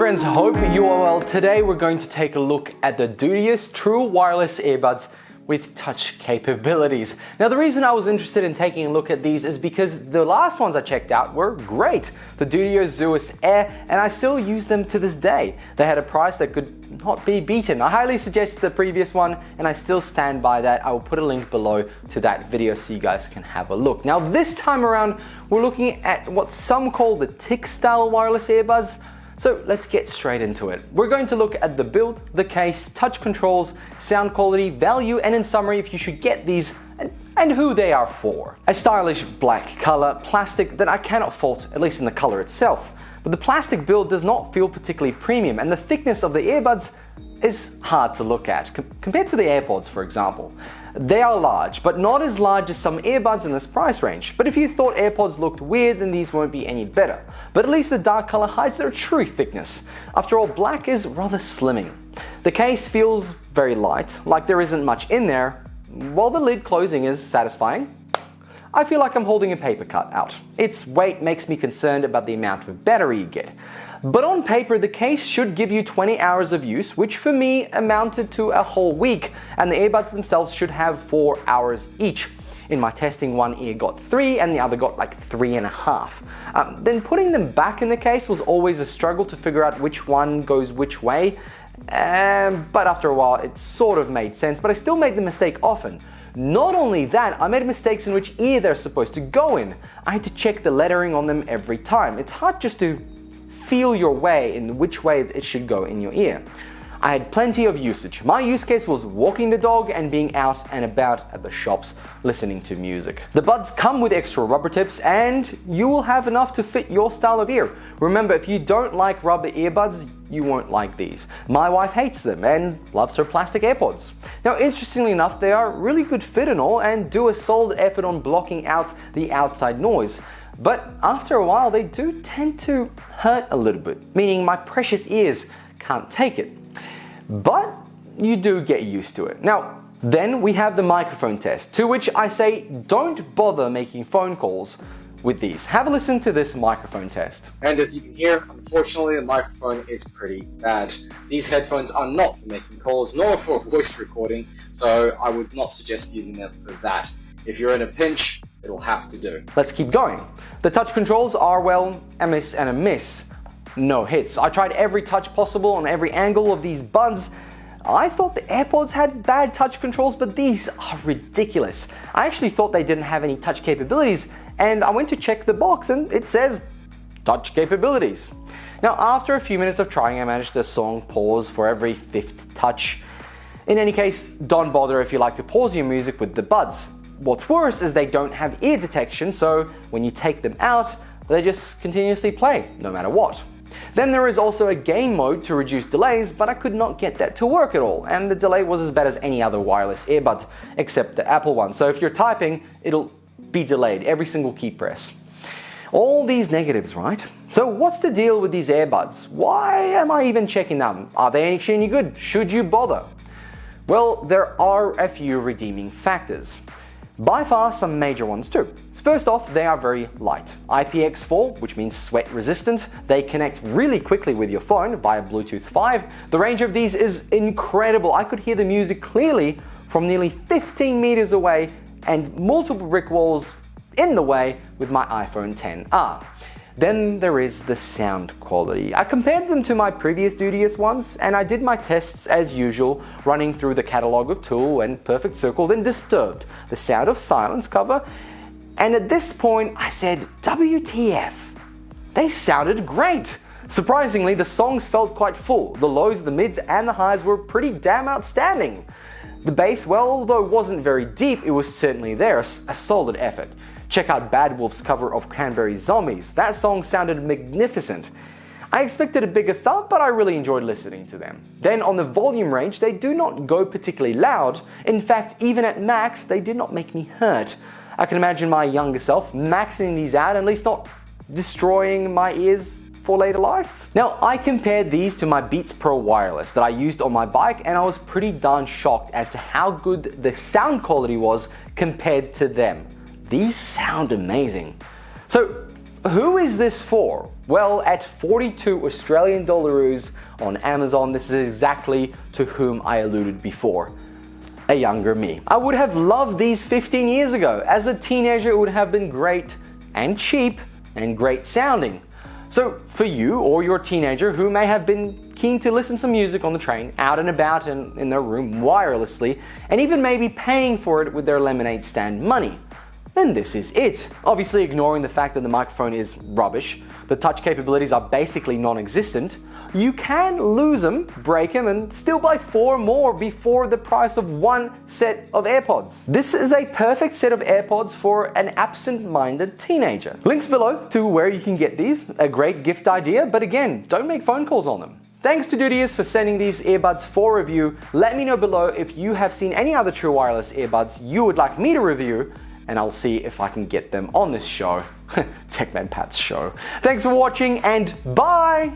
friends, hope you are well. Today we're going to take a look at the DUDIOS True Wireless Earbuds with touch capabilities. Now the reason I was interested in taking a look at these is because the last ones I checked out were great. The DUDIOS Air, and I still use them to this day. They had a price that could not be beaten. I highly suggest the previous one and I still stand by that. I will put a link below to that video so you guys can have a look. Now this time around we're looking at what some call the TIC style wireless earbuds. So let's get straight into it. We're going to look at the build, the case, touch controls, sound quality, value, and in summary if you should get these and who they are for. A stylish black color, plastic that I cannot fault, at least in the color itself. But the plastic build does not feel particularly premium, and the thickness of the earbuds is hard to look at, compared to the AirPods for example. They are large, but not as large as some earbuds in this price range. But if you thought AirPods looked weird, then these won't be any better. But at least the dark color hides their true thickness. After all, black is rather slimming. The case feels very light, like there isn't much in there, while the lid closing is satisfying. I feel like I'm holding a paper cut out. Its weight makes me concerned about the amount of battery you get. But on paper, the case should give you 20 hours of use, which for me amounted to a whole week, and the earbuds themselves should have 4 hours each. In my testing, one ear got 3 and the other got like 3.5. Then putting them back in the case was always a struggle to figure out which one goes which way, but after a while it sort of made sense, but I still made the mistake often. Not only that, I made mistakes in which ear they're supposed to go in. I had to check the lettering on them every time. It's hard just to feel your way in which way it should go in your ear. I had plenty of usage. My use case was walking the dog and being out and about at the shops listening to music. The buds come with extra rubber tips and you will have enough to fit your style of ear. Remember, if you don't like rubber earbuds, you won't like these. My wife hates them and loves her plastic AirPods. Now interestingly enough, they are really good fit and all and do a solid effort on blocking out the outside noise. But after a while they do tend to hurt a little bit, meaning my precious ears can't take it. But you do get used to it. Now, then we have the microphone test, to which I say don't bother making phone calls with these. Have a listen to this microphone test. And as you can hear, unfortunately the microphone is pretty bad. These headphones are not for making calls nor for voice recording, so I would not suggest using them for that. If you're in a pinch, it'll have to do. Let's keep going. The touch controls are, well, a miss and a miss. No hits. I tried every touch possible on every angle of these buds. I thought the AirPods had bad touch controls, but these are ridiculous. I actually thought they didn't have any touch capabilities, and I went to check the box and it says touch capabilities. Now after a few minutes of trying, I managed a song pause for every 5th touch. In any case, don't bother if you like to pause your music with the buds. What's worse is they don't have ear detection, so when you take them out, they just continuously play, no matter what. Then there is also a game mode to reduce delays, but I could not get that to work at all, and the delay was as bad as any other wireless earbud, except the Apple one. So if you're typing, it'll be delayed every single key press. All these negatives, right? So what's the deal with these earbuds? Why am I even checking them? Are they actually any good? Should you bother? Well, there are a few redeeming factors. By far some major ones too. First off, they are very light. IPX4, which means sweat resistant. They connect really quickly with your phone via Bluetooth 5. The range of these is incredible. I could hear the music clearly from nearly 15 meters away and multiple brick walls in the way with my iPhone XR. Then there is the sound quality. I compared them to my previous DUDIOS ones and I did my tests as usual, running through the catalog of Tool and Perfect Circle, then Disturbed, the Sound of Silence cover, and at this point I said, WTF? They sounded great! Surprisingly, the songs felt quite full. The lows, the mids, and the highs were pretty damn outstanding. The bass, well, although it wasn't very deep, it was certainly there, a solid effort. Check out Bad Wolf's cover of Cranberry Zombies. That song sounded magnificent. I expected a bigger thump, but I really enjoyed listening to them. Then on the volume range, they do not go particularly loud. In fact, even at max, they did not make me hurt. I can imagine my younger self maxing these out, at least not destroying my ears for later life. Now, I compared these to my Beats Pro Wireless that I used on my bike, and I was pretty darn shocked as to how good the sound quality was compared to them. These sound amazing. So who is this for? Well, at 42 Australian dollaroos on Amazon, this is exactly to whom I alluded before. A younger me. I would have loved these 15 years ago. As a teenager, it would have been great and cheap and great sounding. So for you or your teenager who may have been keen to listen to music on the train, out and about and in their room wirelessly, and even maybe paying for it with their lemonade stand money, then this is it. Obviously ignoring the fact that the microphone is rubbish, the touch capabilities are basically non-existent, you can lose them, break them, and still buy 4 more before the price of 1 set of AirPods. This is a perfect set of AirPods for an absent-minded teenager. Links below to where you can get these, a great gift idea, but again, don't make phone calls on them. Thanks to DUDIOS for sending these earbuds for review. Let me know below if you have seen any other true wireless earbuds you would like me to review, and I'll see if I can get them on this show, TechManPat's show. Thanks for watching, and bye!